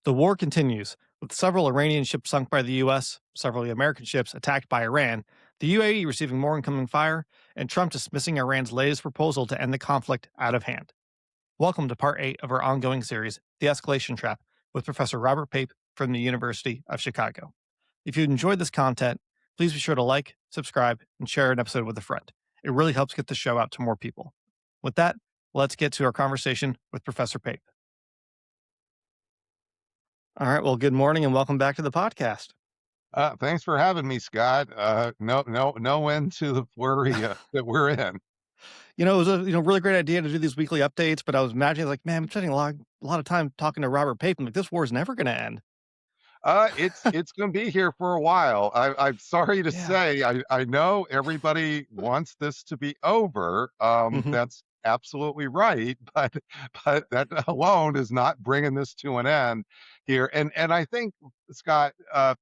The war continues, with several Iranian ships sunk by the US, several American ships attacked by Iran, the UAE receiving more incoming fire, and Trump dismissing Iran's latest proposal to end the conflict out of hand. Welcome to part 8 of our ongoing series, The Escalation Trap, with Professor Robert Pape from the University of Chicago. If you enjoyed this content, please be sure to like, subscribe, and share an episode with a friend. It really helps get the show out to more people. With that, let's get to our conversation with Professor Pape. All right. Well, good morning and welcome back to the podcast. Thanks for having me, Scott. No end to the flurry that we're in. It was a really great idea to do these weekly updates, but I was imagining like, man, I'm spending a lot of time talking to Robert Pape. I'm like, this war is never going to end. It's going to be here for a while. I'm sorry to Yeah. say, I know everybody wants this to be over. Mhm. That's absolutely right, but that alone is not bringing this to an end here. And I think, Scott,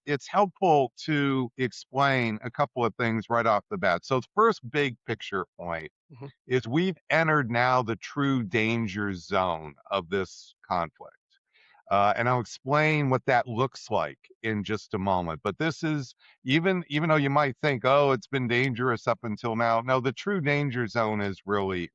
it's helpful to explain a couple of things right off the bat. So the first big picture point Mhm. is we've entered now the true danger zone of this conflict. And I'll explain what that looks like in just a moment. But this is even though you might think, oh, it's been dangerous up until now. No, the true danger zone is really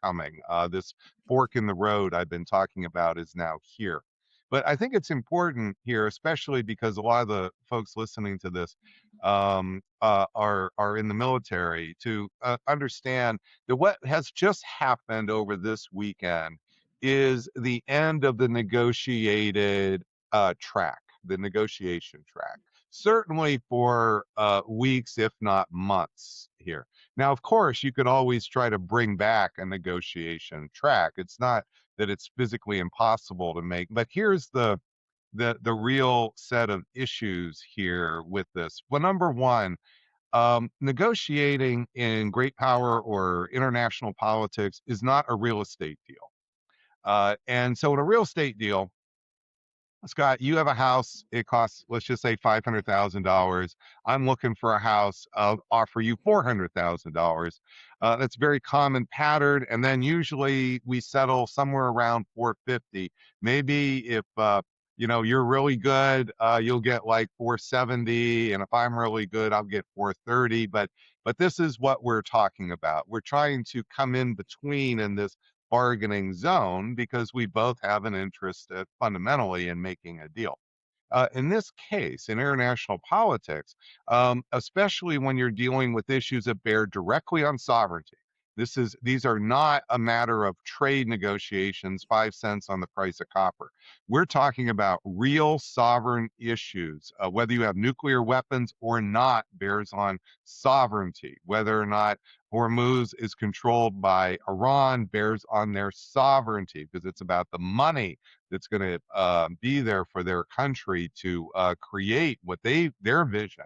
coming. This fork in the road I've been talking about is now here. But I think it's important here, especially because a lot of the folks listening to this are in the military, to understand that what has just happened over this weekend is the end of the negotiated track, the negotiation track. Certainly for weeks, if not months here. Now, of course, you could always try to bring back a negotiation track. It's not that it's physically impossible to make, but here's the real set of issues here with this. Well, number one, negotiating in great power or international politics is not a real estate deal. And so in a real estate deal, Scott, you have a house, it costs, let's just say $500,000. I'm looking for a house, I'll offer you $400,000. That's very common pattern. And then usually we settle somewhere around 450. Maybe if, you're really good, you'll get like 470. And if I'm really good, I'll get 430. But this is what we're talking about. We're trying to come in between in this bargaining zone because we both have an interest fundamentally in making a deal. In this case, in international politics, especially when you're dealing with issues that bear directly on sovereignty, these are not a matter of trade negotiations, 5 cents on the price of copper. We're talking about real sovereign issues. Whether you have nuclear weapons or not bears on sovereignty. Whether or not Hormuz is controlled by Iran bears on their sovereignty, because it's about the money that's going to be there for their country to create what their vision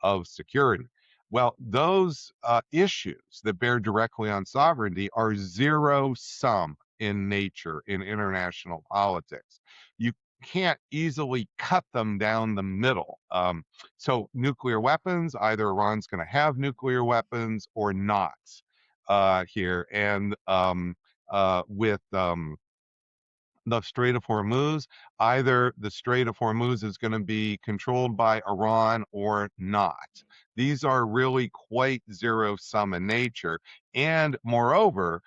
of security. Well, those issues that bear directly on sovereignty are zero sum in nature in international politics. You can't easily cut them down the middle. So nuclear weapons, either Iran's going to have nuclear weapons or not here. And with the Strait of Hormuz, either the Strait of Hormuz is going to be controlled by Iran or not. These are really quite zero sum in nature. And moreover,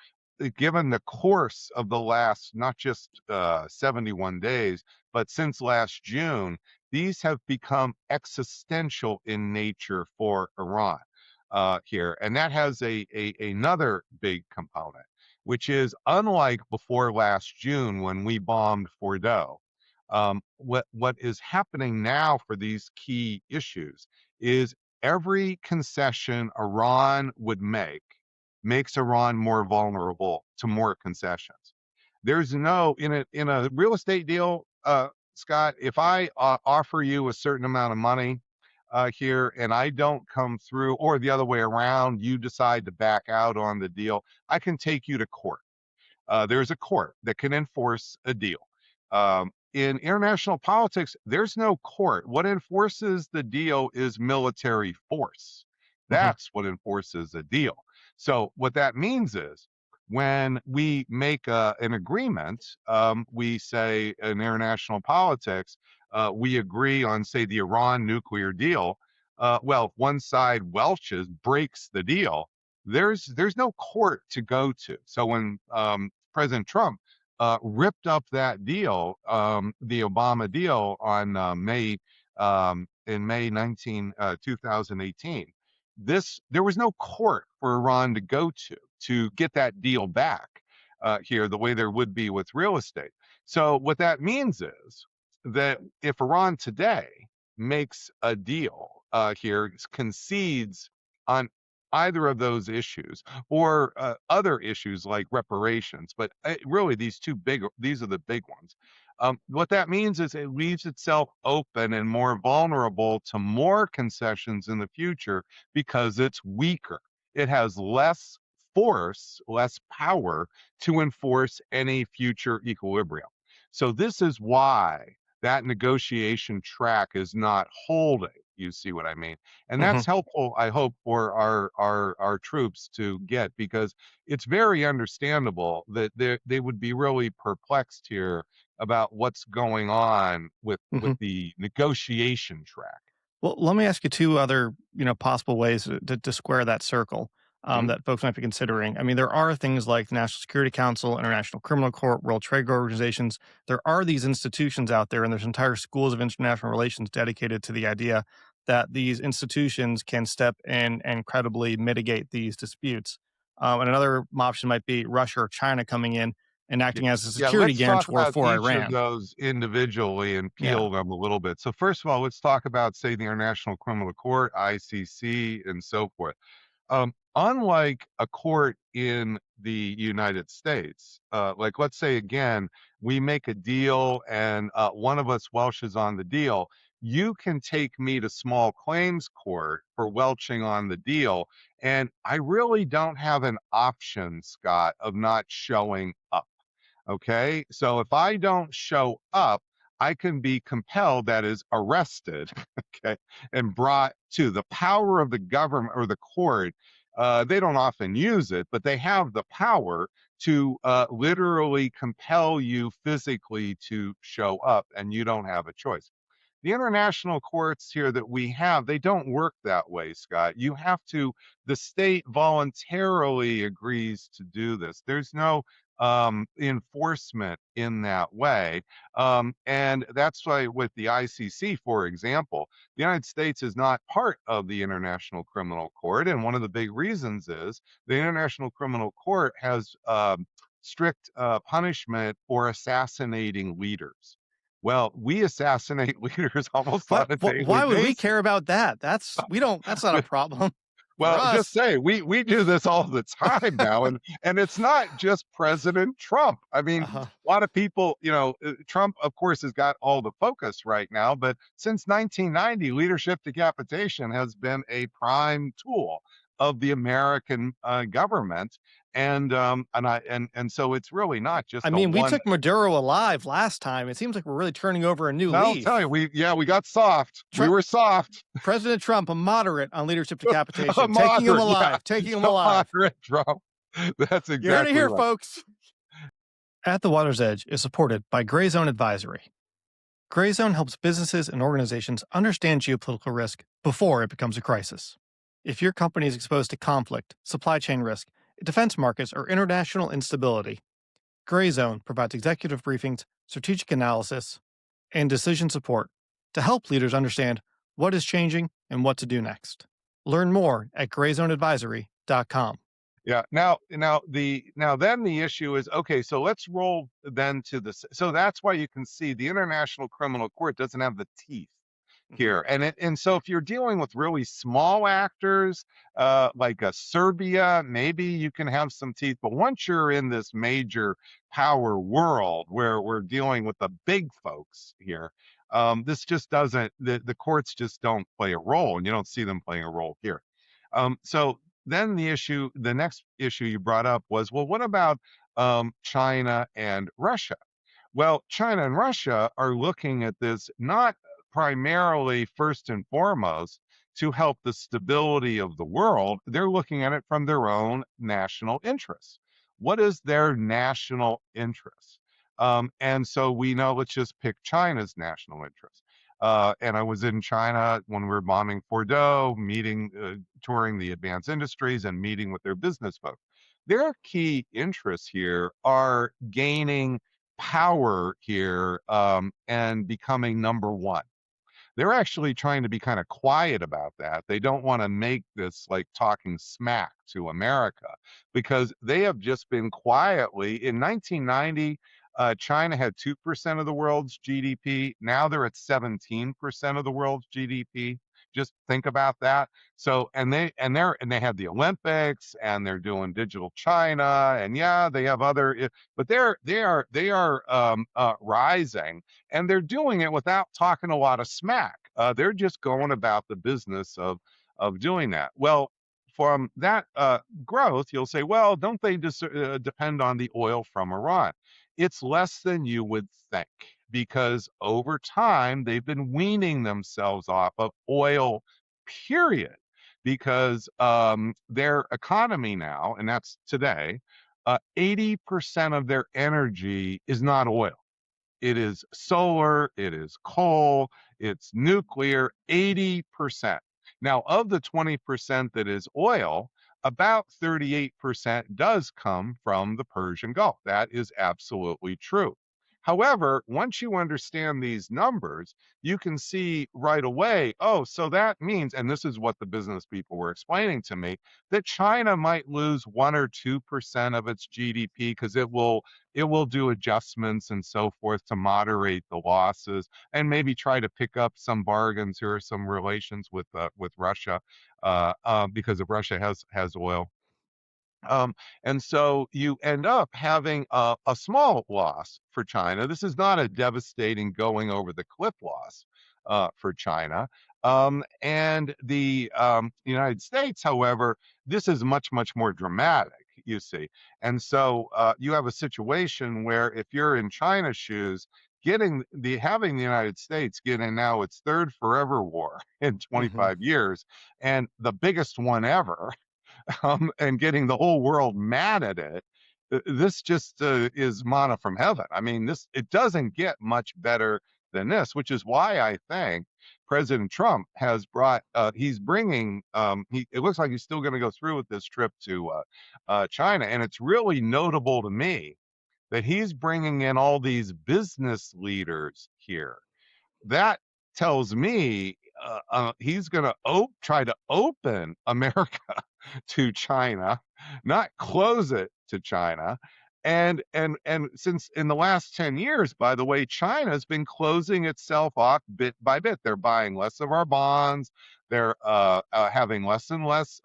given the course of the last not just 71 days, but since last June, these have become existential in nature for Iran here. And that has another big component, which is unlike before last June when we bombed Fordo. What is happening now for these key issues is every concession Iran would make makes Iran more vulnerable to more concessions. There's no in a real estate deal, Scott. If I offer you a certain amount of money here and I don't come through, or the other way around, you decide to back out on the deal, I can take you to court. There's a court that can enforce a deal. In international politics, there's no court. What enforces the deal is military force. Mhm. That's what enforces a deal. So what that means is when we make an agreement, we say in international politics, we agree on, say, the Iran nuclear deal. Well, if one side welches, breaks the deal, there's no court to go to. So when President Trump ripped up that deal, the Obama deal on in May 2018, there was no court for Iran to go to get that deal back here, the way there would be with real estate. So what that means is that if Iran today makes a deal here, concedes on either of those issues or other issues like reparations, but really these are the big ones. What that means is it leaves itself open and more vulnerable to more concessions in the future because it's weaker. It has less force, less power to enforce any future equilibrium. So this is why that negotiation track is not holding. You see what I mean? And Hmm. that's helpful, I hope, for our troops to get, because it's very understandable that they would be really perplexed here about what's going on with Hmm. the negotiation track. Well, let me ask you two other, possible ways to square that circle Mhm. that folks might be considering. I mean, there are things like the National Security Council, International Criminal Court, World Trade Organizations. There are these institutions out there, and there's entire schools of international relations dedicated to the idea that these institutions can step in and credibly mitigate these disputes. And another option might be Russia or China coming in and Yeah, acting as a yeah, security let's talk guarantor about for each of Iran. those individually and Yeah. peel them a little bit. So first of all, let's talk about, say, the International Criminal Court, ICC, and so forth. Unlike a court in the United States, like let's say again, we make a deal and one of us welches on the deal, you can take me to small claims court for welching on the deal. And I really don't have an option, Scott, of not showing up. Okay. So if I don't show up, I can be compelled, that is, arrested, okay, and brought to the power of the government or the court. They don't often use it, but they have the power to literally compel you physically to show up, and you don't have a choice. The international courts here that we have, they don't work that way, Scott. The state voluntarily agrees to do this. There's no enforcement in that way. And that's why with the ICC, for example, the United States is not part of the International Criminal Court. And one of the big reasons is the International Criminal Court has strict punishment for assassinating leaders. Well, we assassinate leaders almost on What, a daily why would we basis. care about that? That's not a problem for Well, just us. say we do this all the time now, and it's not just President Trump. I mean, Uh-huh. a lot of people, Trump, of course, has got all the focus right now, but since 1990, leadership decapitation has been a prime tool of the American government, and so it's really not I just a mean, we one. took Maduro alive last time. It seems like we're really turning over a new No, I'll tell you, leaf. we got soft. We Trump, were soft. President Trump, a moderate on leadership A decapitation, taking him moderate, yeah, alive, taking him a alive. moderate Trump. That's You heard it exactly here, right. folks. At the Water's Edge is supported by Gray Zone Advisory. Gray Zone helps businesses and organizations understand geopolitical risk before it becomes a crisis. If your company is exposed to conflict, supply chain risk, defense markets, or international instability, Gray Zone provides executive briefings, strategic analysis, and decision support to help leaders understand what is changing and what to do next. Learn more at grayzoneadvisory.com. Yeah. Then the issue is, okay, so let's roll then to this. So that's why you can see the International Criminal Court doesn't have the teeth Mhm. here. And so if you're dealing with really small actors, like a Serbia, maybe you can have some teeth. But once you're in this major power world where we're dealing with the big folks here, this just doesn't, the courts just don't play a role, and you don't see them playing a role here. So then the next issue you brought up was, well, what about China and Russia? Well, China and Russia are looking at this not primarily, first and foremost, to help the stability of the world. They're looking at it from their own national interests. What is their national interest? And so we know, let's just pick China's national interest. And I was in China when we were bombing Bordeaux, touring the advanced industries and meeting with their business folks. Their key interests here are gaining power here, and becoming number one. They're actually trying to be kind of quiet about that. They don't want to make this like talking smack to America, because they have just been quietly in 1990. China had 2% of the world's GDP. Now they're at 17% of the world's GDP. Just think about that. So, and they had the Olympics, and they're doing digital China, and yeah, they have other, but they are rising, and they're doing it without talking a lot of smack. They're just going about the business of doing that. Well, from that growth, you'll say, well, don't they depend on the oil from Iran? It's less than you would think, because over time they've been weaning themselves off of oil, period. Because their economy now, and that's today, 80% of their energy is not oil. It is solar, it is coal, it's nuclear, 80%. Now, of the 20% that is oil, about 38% does come from the Persian Gulf. That is absolutely true. However, once you understand these numbers, you can see right away, oh, so that means, and this is what the business people were explaining to me, that China might lose 1 or 2% of its GDP, because it will do adjustments and so forth to moderate the losses, and maybe try to pick up some bargains or some relations with Russia, because if Russia has oil. Um, and so you end up having a small loss for China. This is not a devastating going over the cliff loss for China. And the United States, however, this is much, much more dramatic, you see. And so you have a situation where if you're in China's shoes, having the United States get in now its third forever war in Hmm. 25 years, and the biggest one ever, and getting the whole world mad at it. This just is manna from heaven. I mean, it doesn't get much better than this, which is why I think President Trump has he's bringing, it looks like he's still going to go through with this trip to China. And it's really notable to me that he's bringing in all these business leaders here. That tells me he's going to try to open America to China, not close it to China. And since in the last 10 years, by the way, China's been closing itself off bit by bit. They're buying less of our bonds. They're having less and less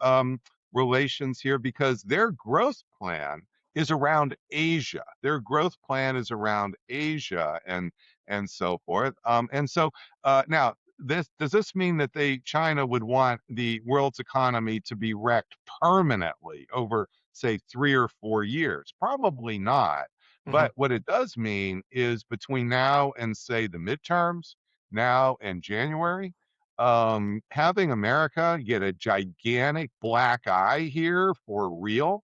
relations here, because their growth plan is around Asia. Their growth plan is around Asia, and so forth. And so now, does this mean that China would want the world's economy to be wrecked permanently over, say, 3 or 4 years? Probably not. Hmm. But what it does mean is between now and, say, the midterms, now and January, having America get a gigantic black eye here for real,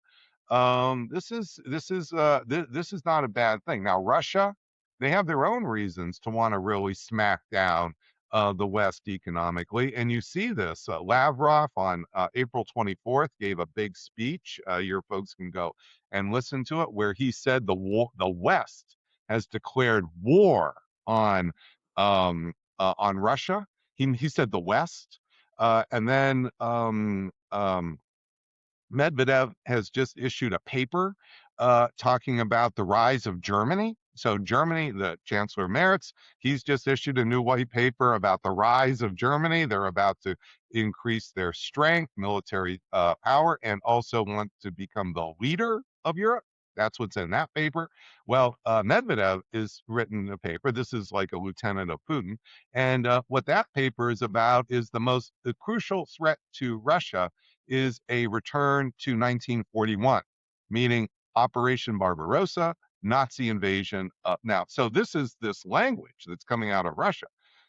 this is not a bad thing. Now, Russia, they have their own reasons to want to really smack down the West economically. And you see this. Lavrov on April 24th gave a big speech. Your folks can go and listen to it, where he said the West has declared war on Russia. He said the West. And then Medvedev has just issued a paper talking about the rise of Germany. So Germany, the Chancellor Merz, he's just issued a new white paper about the rise of Germany. They're about to increase their strength, military power, and also want to become the leader of Europe. That's what's in that paper. Well, Medvedev is written a paper. This is like a lieutenant of Putin. And what that paper is about is the crucial threat to Russia is a return to 1941, meaning Operation Barbarossa, Nazi invasion. Now, so this is this language that's coming out of Russia.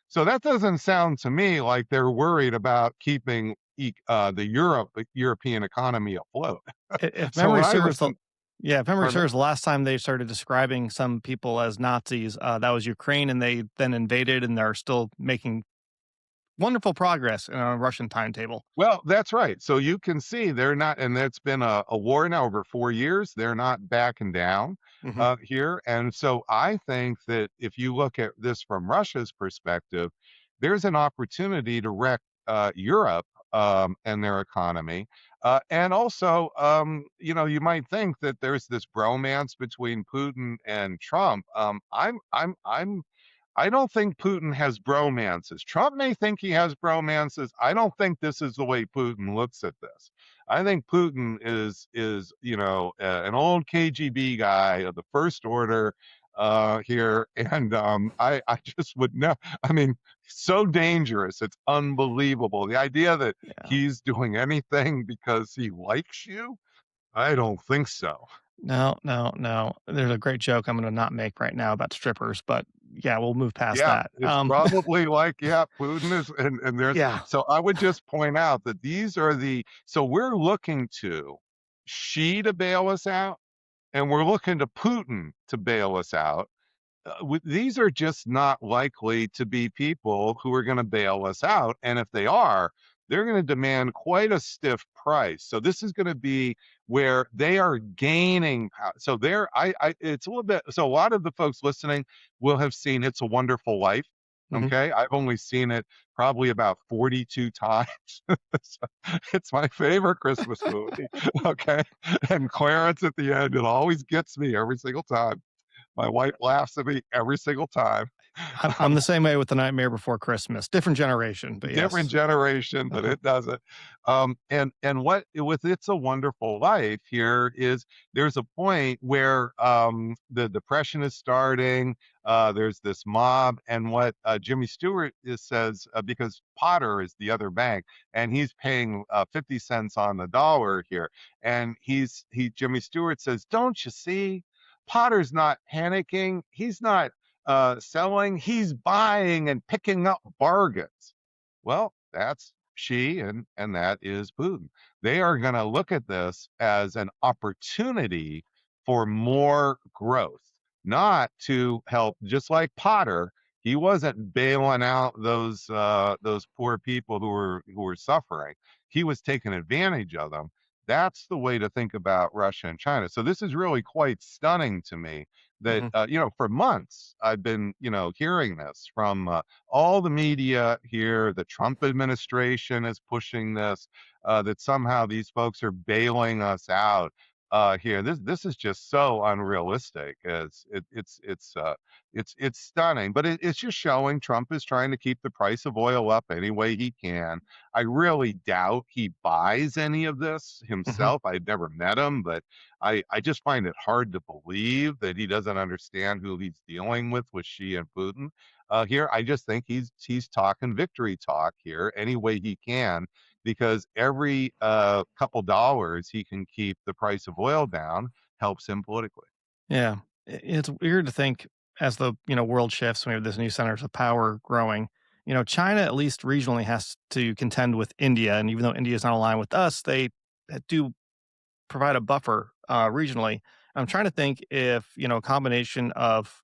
So that doesn't sound to me like they're worried about keeping the European economy afloat. If So memory when I serves, listen, Yeah, if memory Pardon me? serves, the last time they started describing some people as Nazis, that was Ukraine, and they then invaded, and they're still making wonderful progress in a Russian timetable. Well, that's right. So you can see they're not, and it's been a war now over 4 years. They're not backing down Mhm, here. And so I think that if you look at this from Russia's perspective, there's an opportunity to wreck Europe and their economy. And also, you might think that there's this bromance between Putin and Trump. I don't think Putin has bromances. Trump may think he has bromances. I don't think this is the way Putin looks at this. I think Putin is an old KGB guy of the first order here, and I just would know. I mean, so dangerous. It's unbelievable. The idea that yeah. he's doing anything because he likes you, I don't think so. No, no, no. There's a great joke I'm gonna not make right now about strippers, but yeah, we'll move past Yeah, that. it's probably like, yeah, Putin is, and there's, Yeah. so I would just point out that these are so we're looking to Xi to bail us out, and we're looking to Putin to bail us out. These are just not likely to be people who are going to bail us out. And if they are, they're going to demand quite a stiff price. So this is going to be where they are gaining. So it's a little bit. So a lot of the folks listening will have seen It's a Wonderful Life. Mhm. Okay. I've only seen it probably about 42 times. So it's my favorite Christmas movie. Okay. And Clarence at the end, it always gets me every single time. My wife laughs at me every single time. I'm the same way with The Nightmare Before Christmas. Different generation, but Different yes. generation, but Uh-huh. it doesn't. And what with It's a Wonderful Life here is there's a point where the depression is starting. There's this mob, and what Jimmy Stewart says, because Potter is the other bank, and he's paying 50 cents on the dollar here, and Jimmy Stewart says, "Don't you see? Potter's not panicking. He's not selling, he's buying and picking up bargains." Well, that's Xi, and that is Putin. They are going to look at this as an opportunity for more growth, not to help. Just like Potter, he wasn't bailing out those poor people who were suffering. He was taking advantage of them. That's the way to think about Russia and China. So this is really quite stunning to me that Mhm. for months I've been hearing this from all the media here. The Trump administration is pushing this, that somehow these folks are bailing us out here. This is just so unrealistic. It's stunning, but it's just showing Trump is trying to keep the price of oil up any way he can. I really doubt he buys any of this Mhm. himself. I've never met him, but I just find it hard to believe that he doesn't understand who he's dealing with Xi and Putin here. I just think he's talking victory talk here any way he can, because every couple dollars he can keep the price of oil down helps him politically. Yeah. It's weird to think as the world shifts, we have this new centers of power growing. China, at least regionally, has to contend with India. And even though India is not aligned with us, they do provide a buffer regionally. I'm trying to think if a combination of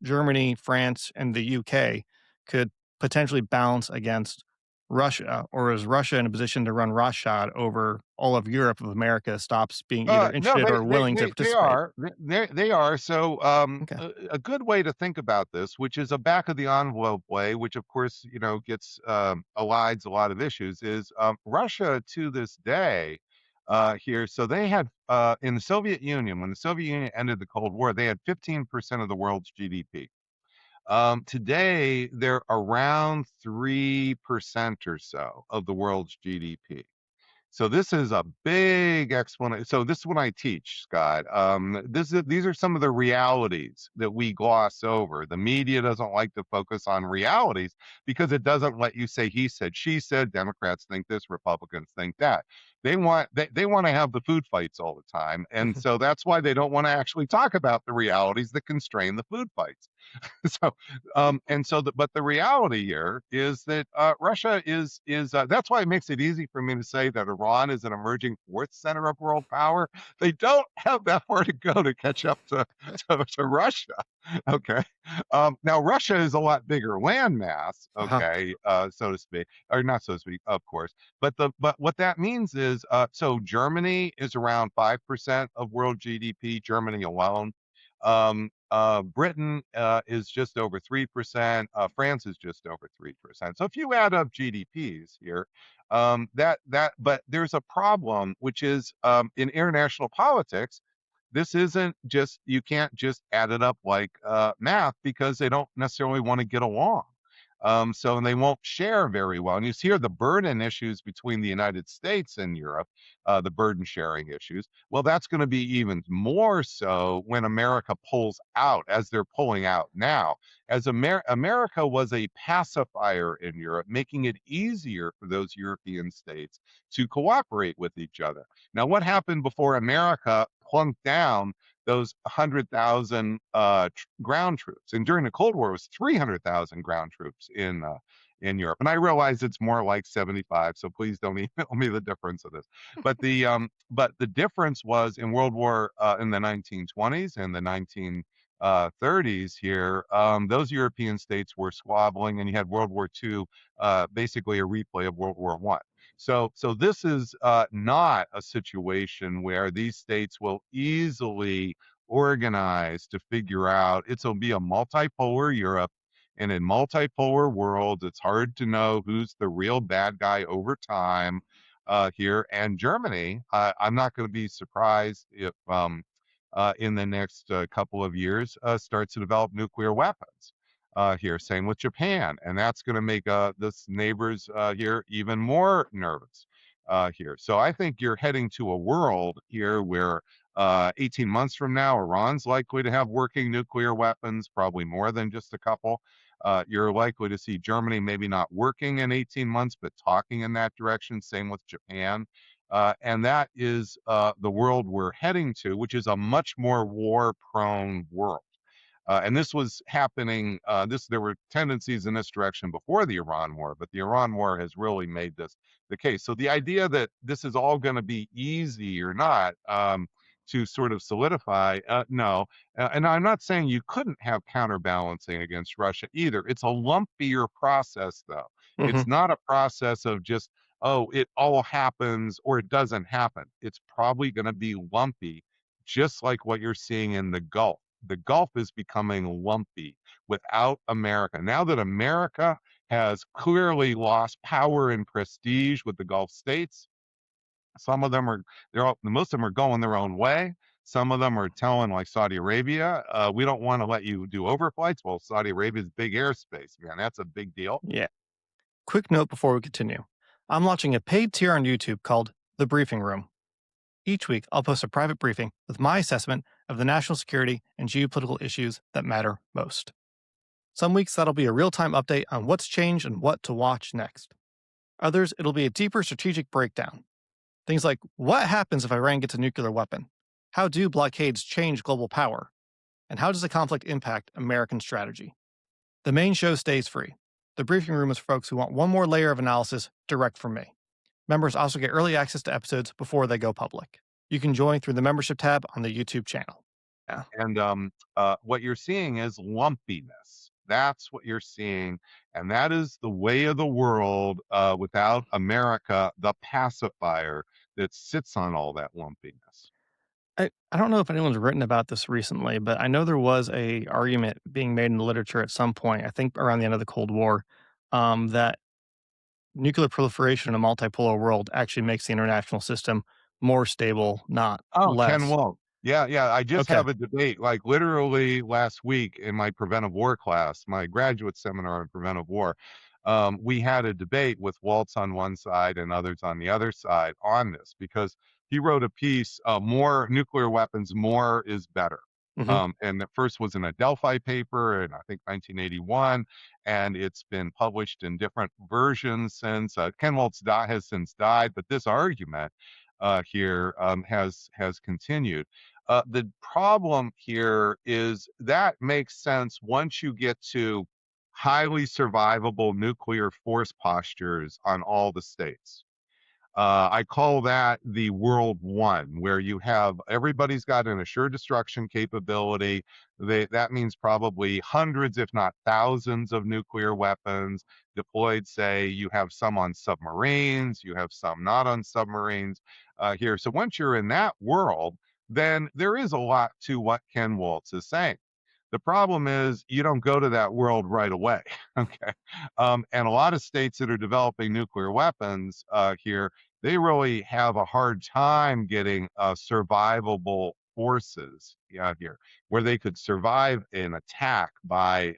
Germany, France, and the UK could potentially balance against Russia, or is Russia in a position to run roughshod over all of Europe if America stops being either No, interested or willing to they participate? are. They are. So, Okay. a good way to think about this, which is a back of the envelope way, which of course, gets elides a lot of issues, is Russia to this day here. So they had in the Soviet Union, when the Soviet Union ended the Cold War, they had 15% of the world's GDP. Today, they're around 3% or so of the world's GDP. So this is a big explanation. So this is what I teach, Scott. These are some of the realities that we gloss over. The media doesn't like to focus on realities because it doesn't let you say he said, she said. Democrats think this, Republicans think that. They want to have the food fights all the time, and so that's why they don't want to actually talk about the realities that constrain the food fights. So, but the reality here is that Russia is that's why it makes it easy for me to say that Iran is an emerging fourth center of world power. They don't have that far to go to catch up to Russia. Okay, now Russia is a lot bigger landmass. Uh-huh. Okay, so to speak, or not so to speak, of course. But what that means is, so Germany is around 5% of world GDP. Germany alone. Britain is just over 3%. France is just over 3%. So if you add up GDPs here, but there's a problem, which is in international politics. This isn't just, you can't just add it up like math, because they don't necessarily want to get along. So, and they won't share very well. And you see here the burden issues between the United States and Europe, the burden sharing issues. Well, that's going to be even more so when America pulls out, as they're pulling out now. As America was a pacifier in Europe, making it easier for those European states to cooperate with each other. Now, what happened before America plunked down those 100,000 ground troops? And during the Cold War, it was 300,000 ground troops in Europe. And I realize it's more like 75, so please don't email me the difference of this. But the difference was in World War in the 1920s and the 1930s here, those European states were squabbling, and you had World War II, basically a replay of World War I. So this is not a situation where these states will easily organize to figure out. It'll be a multipolar Europe, and in multipolar worlds, it's hard to know who's the real bad guy over time here. And Germany, I'm not going to be surprised if in the next couple of years starts to develop nuclear weapons here. Same with Japan, and that's going to make this neighbors here even more nervous here. So I think you're heading to a world here where 18 months from now, Iran's likely to have working nuclear weapons, probably more than just a couple. You're likely to see Germany maybe not working in 18 months, but talking in that direction. Same with Japan. And that is the world we're heading to, which is a much more war-prone world. And this was happening. There were tendencies in this direction before the Iran war, but the Iran war has really made this the case. So the idea that this is all going to be easy or not to sort of solidify, no. And I'm not saying you couldn't have counterbalancing against Russia either. It's a lumpier process, though. Hmm. It's not a process of just, oh, it all happens or it doesn't happen. It's probably going to be lumpy, just like what you're seeing in the Gulf. The Gulf is becoming lumpy without America. Now that America has clearly lost power and prestige with the Gulf states, some of them are, most of them are going their own way. Some of them are telling, like Saudi Arabia, we don't want to let you do overflights. Well, Saudi Arabia's big airspace, man, that's a big deal. Yeah. Quick note before we continue. I'm launching a paid tier on YouTube called The Briefing Room. Each week, I'll post a private briefing with my assessment of the national security and geopolitical issues that matter most. Some weeks, that'll be a real time update on what's changed and what to watch next. Others, it'll be a deeper strategic breakdown. Things like what happens if Iran gets a nuclear weapon? How do blockades change global power? And how does the conflict impact American strategy? The main show stays free. The briefing room is for folks who want one more layer of analysis direct from me. Members also get early access to episodes before they go public. You can join through the membership tab on the YouTube channel. Yeah. And what you're seeing is lumpiness. That's what you're seeing. And that is the way of the world without America, the pacifier that sits on all that lumpiness. I don't know if anyone's written about this recently, but I know there was a argument being made in the literature at some point, I think around the end of the Cold War, that nuclear proliferation in a multipolar world actually makes the international system more stable, not Oh, Ken less. Won't. Yeah, yeah. I just Okay. have a debate, like literally last week in my preventive war class, my graduate seminar on preventive war. We had a debate with Waltz on one side and others on the other side on this, because he wrote a piece, more nuclear weapons, more is better. Hmm. And the first was in a Delphi paper in, I think, 1981, and it's been published in different versions since. Ken Waltz has since died, but this argument here has continued. The problem here is that makes sense once you get to highly survivable nuclear force postures on all the states. I call that the world one, where you have everybody's got an assured destruction capability. That means probably hundreds, if not thousands, of nuclear weapons deployed. Say you have some on submarines, you have some not on submarines here. So once you're in that world, then there is a lot to what Ken Waltz is saying. The problem is you don't go to that world right away. Okay. And a lot of states that are developing nuclear weapons here, they really have a hard time getting survivable forces here where they could survive an attack by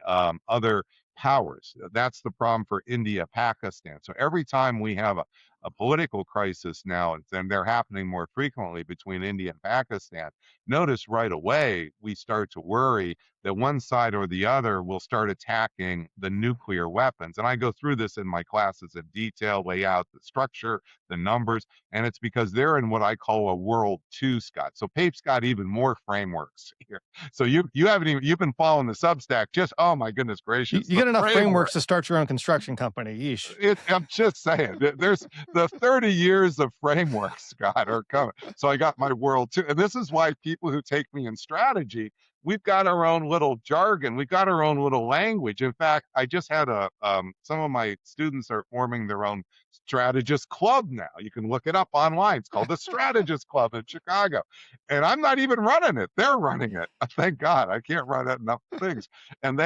other powers. That's the problem for India, Pakistan. So every time we have a political crisis now, and they're happening more frequently between India and Pakistan, notice right away we start to worry that one side or the other will start attacking the nuclear weapons. And I go through this in my classes in detail, lay out the structure, the numbers, and it's because they're in what I call a world two, Scott. So Pape's got even more frameworks here. So you haven't even you've been following the Substack. Just oh my goodness You, gracious, you the get enough framework. frameworks to start your own construction company. Yeesh. I'm just saying, there's the 30 years of framework, Scott, are coming. So I got my world too. And this is why people who take me in strategy, we've got our own little jargon. We've got our own little language. In fact, I just had some of my students are forming their own strategist club now. You can look it up online. It's called the Strategist Club in Chicago. And I'm not even running it. They're running it. Thank God. I can't run enough things. And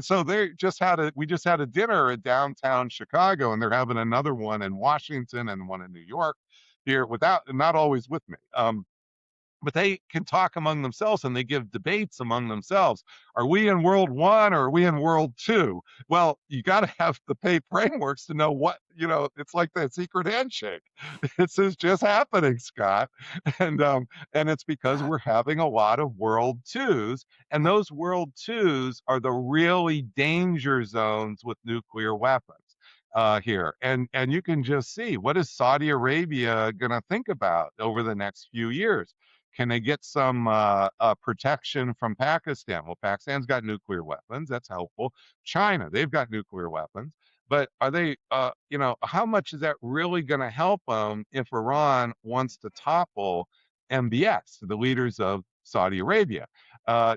so they just had we just had a dinner at downtown Chicago, and they're having another one in Washington and one in New York here without not always with me. But they can talk among themselves and they give debates among themselves. Are we in world one or are we in world two? Well, you got to have the pay frameworks to know what, it's like that secret handshake. This is just happening, Scott. And it's because we're having a lot of world twos. And those world twos are the really danger zones with nuclear weapons. Here and you can just see what is Saudi Arabia going to think about over the next few years. Can they get some protection from Pakistan? Well, Pakistan's got nuclear weapons. That's helpful. China, they've got nuclear weapons. But are they, how much is that really going to help them if Iran wants to topple MBS, the leaders of Saudi Arabia?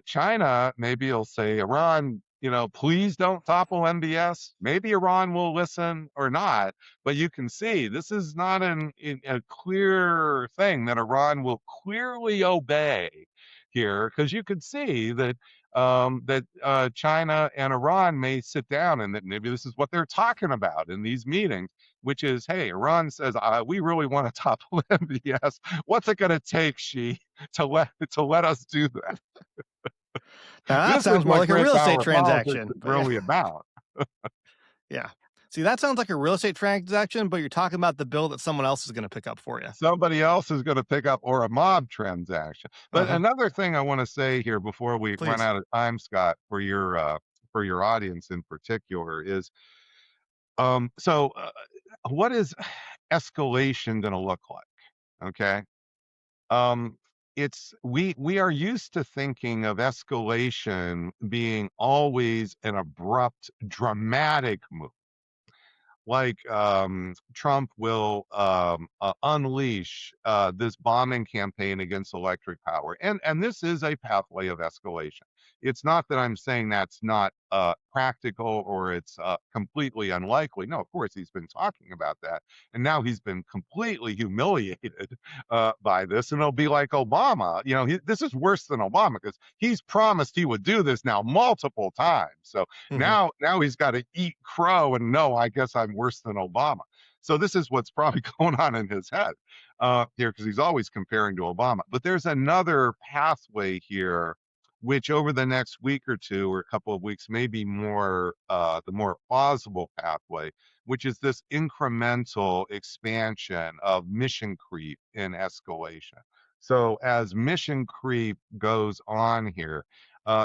China, maybe he'll say, Iran, please don't topple MBS. Maybe Iran will listen or not, but you can see this is not a clear thing that Iran will clearly obey here, because you can see that China and Iran may sit down and that maybe this is what they're talking about in these meetings, which is, hey, Iran says we really want to topple MBS. What's it going to take, Xi, to let us do that? Now that This is sounds more what like a great real estate power politics transaction. is But yeah, really about. yeah. See, that sounds like a real estate transaction, but you're talking about the bill that someone else is going to pick up for you. Somebody else is going to pick up, or a mob transaction. Uh But huh. another thing I want to say here before we run Please. out of time, Scott, for your audience in particular is what is escalation going to look like? Okay. Um, it's we are used to thinking of escalation being always an abrupt, dramatic move, like Trump will unleash this bombing campaign against electric power, and this is a pathway of escalation. It's not that I'm saying that's not practical or it's completely unlikely. No, of course he's been talking about that, and now he's been completely humiliated by this, and it'll be like Obama. This is worse than Obama because he's promised he would do this now multiple times. So Hmm. now he's got to eat crow and no, I guess I'm worse than Obama. So this is what's probably going on in his head here, because he's always comparing to Obama. But there's another pathway here, which over the next week or two or a couple of weeks may be more the more plausible pathway, which is this incremental expansion of mission creep in escalation. So as mission creep goes on here,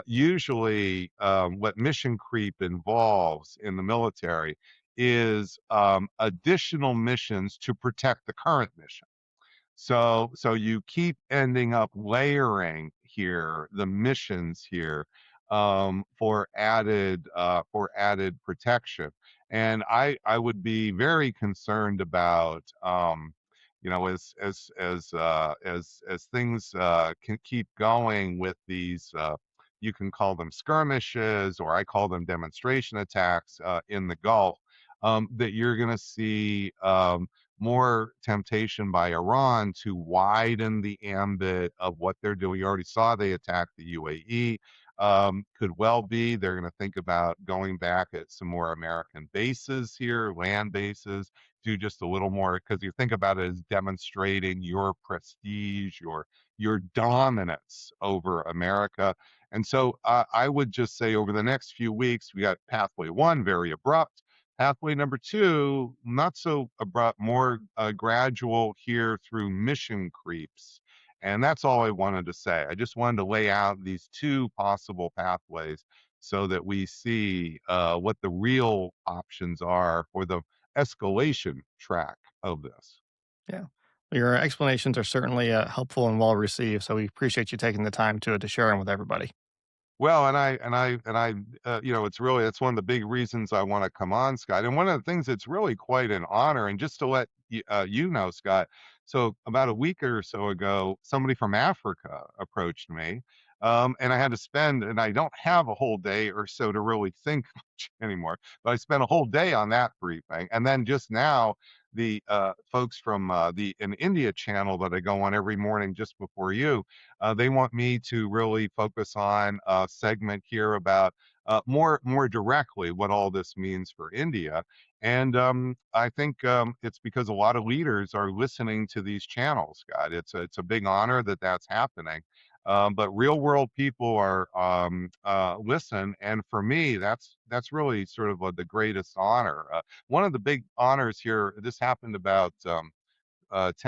usually, what mission creep involves in the military is additional missions to protect the current mission. So you keep ending up layering here the missions here for added protection. And I would be very concerned about as things can keep going with these you can call them skirmishes, or I call them demonstration attacks in the Gulf, that you're going to see more temptation by Iran to widen the ambit of what they're doing. You already saw they attacked the UAE. Could well be they're going to think about going back at some more American bases here, land bases, do just a little more, because you think about it as demonstrating your prestige, your dominance over America. And so I would just say over the next few weeks, we got pathway one, very abrupt. Pathway number two, not so abrupt, more gradual here through mission creeps. And that's all I wanted to say. I just wanted to lay out these two possible pathways so that we see what the real options are for the escalation track of this. Yeah. Your explanations are certainly helpful and well received. So we appreciate you taking the time to share them with everybody. Well, it's really, that's one of the big reasons I want to come on, Scott. And one of the things that's really quite an honor, and just to let you know, Scott. So about a week or so ago, somebody from Africa approached me, and I had to spend, and I don't have a whole day or so to really think much anymore, but I spent a whole day on that briefing, and then just now. The folks from the an India channel that I go on every morning just before you, they want me to really focus on a segment here about more directly what all this means for India. And I think it's because a lot of leaders are listening to these channels, Scott. It's a big honor that that's happening. But real world people are listen, and for me, that's really sort of the greatest honor. One of the big honors here. This happened about 10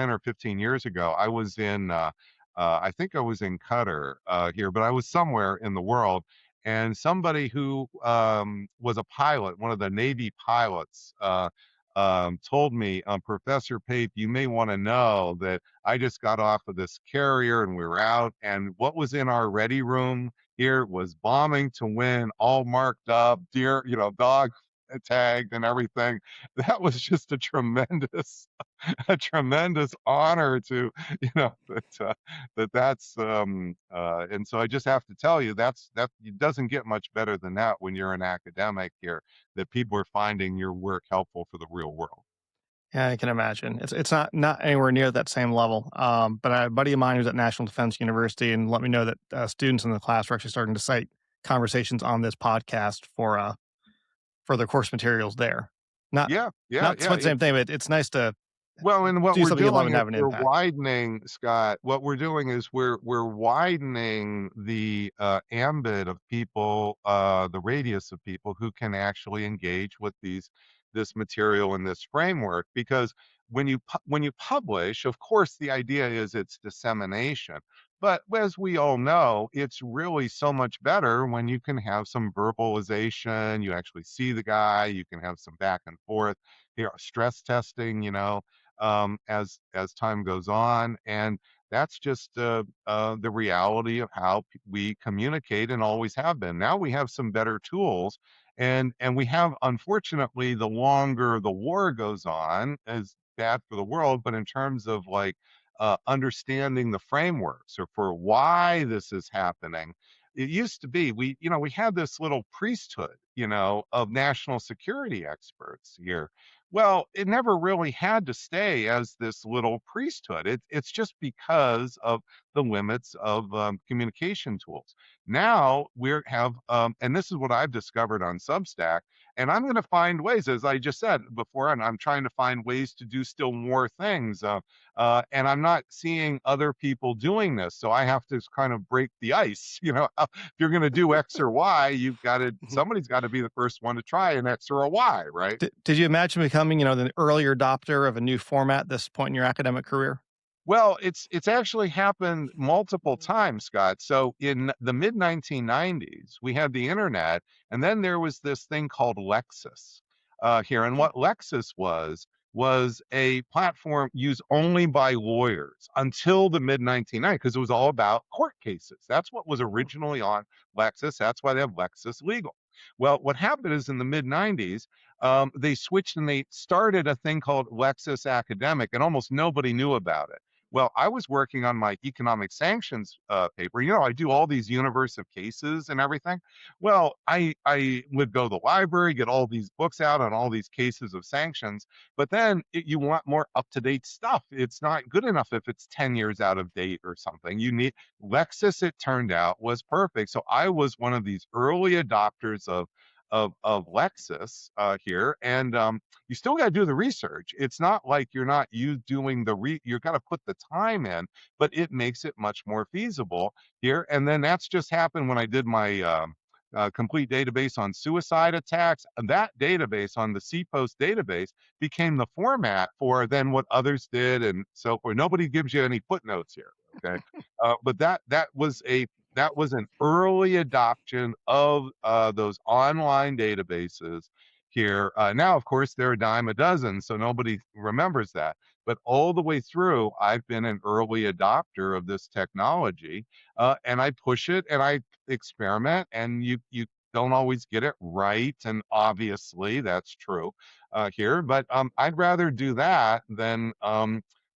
or 15 years ago. I think I was in Qatar here, but I was somewhere in the world. And somebody who was a pilot, one of the Navy pilots, told me, Professor Pape, you may want to know that I just got off of this carrier and we were out. And what was in our ready room here was bombing to win, all marked up, deer, dog tagged and everything. That was just a tremendous a tremendous honor to and so I just have to tell you that it doesn't get much better than that when you're an academic here, that people are finding your work helpful for the real world. Yeah, I can imagine. It's not anywhere near that same level. But a buddy of mine who's at National Defense University and let me know that students in the class are actually starting to cite conversations on this podcast for their course materials there. Not Yeah, yeah, not yeah. quite the same thing, but it's nice to Well, and what do we're something you love doing and is have an we're impact. widening, Scott. What we're doing is we're widening the ambit of people, the radius of people who can actually engage with this material and this framework. Because when you publish, of course, the idea is it's dissemination. But as we all know, it's really so much better when you can have some verbalization. You actually see the guy. You can have some back and forth. Here, stress testing. As time goes on, and that's just the reality of how we communicate and always have been. Now we have some better tools, and we have, unfortunately, the longer the war goes on, is bad for the world. But in terms of like understanding the frameworks or for why this is happening, it used to be we had this little priesthood, of national security experts here. Well, it never really had to stay as this little priesthood. It's just because of the limits of communication tools. Now and this is what I've discovered on Substack, and I'm going to find ways, as I just said before, and I'm trying to find ways to do still more things. And I'm not seeing other people doing this, so I have to kind of break the ice. If you're going to do X or Y, somebody's got to be the first one to try an X or a Y, right? Did you imagine becoming, the early adopter of a new format at this point in your academic career? Well, it's actually happened multiple times, Scott. So in the mid 1990s, we had the internet, and then there was this thing called Lexis here. And what Lexis was was a platform used only by lawyers until the mid 1990s because it was all about court cases. That's what was originally on Lexis. That's why they have Lexis Legal. Well, what happened is in the mid 90s, they switched and they started a thing called Lexis Academic, and almost nobody knew about it. Well, I was working on my economic sanctions paper. You know, I do all these universe of cases and everything. Well, I would go to the library, get all these books out on all these cases of sanctions, but then you want more up to date stuff. It's not good enough if it's 10 years out of date or something. You need Lexis, it turned out, was perfect. So I was one of these early adopters of Lexis here, and you still got to do the research. It's not like you're not you doing you're got to put the time in, but it makes it much more feasible here. And then that's just happened when I did my complete database on suicide attacks. And that database on the CPOST database became the format for then what others did and so forth. Nobody gives you any footnotes here, okay? But that was an early adoption of those online databases here. Now, of course, they're a dime a dozen, so nobody remembers that. But all the way through, I've been an early adopter of this technology, and I push it and I experiment, and you don't always get it right, and obviously that's true here. But I'd rather do that than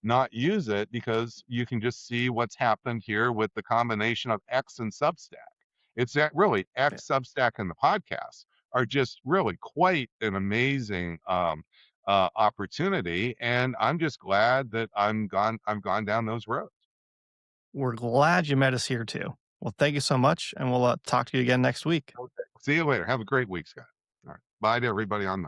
not use it because you can just see what's happened here with the combination of X and Substack. It's that really Yeah. X, Substack, and the podcast are just really quite an amazing opportunity, and I'm just glad that I've gone down those roads. We're glad you met us here too. Well, thank you so much, and we'll talk to you again next week. Okay. See you later. Have a great week, Scott. All right. Bye to everybody on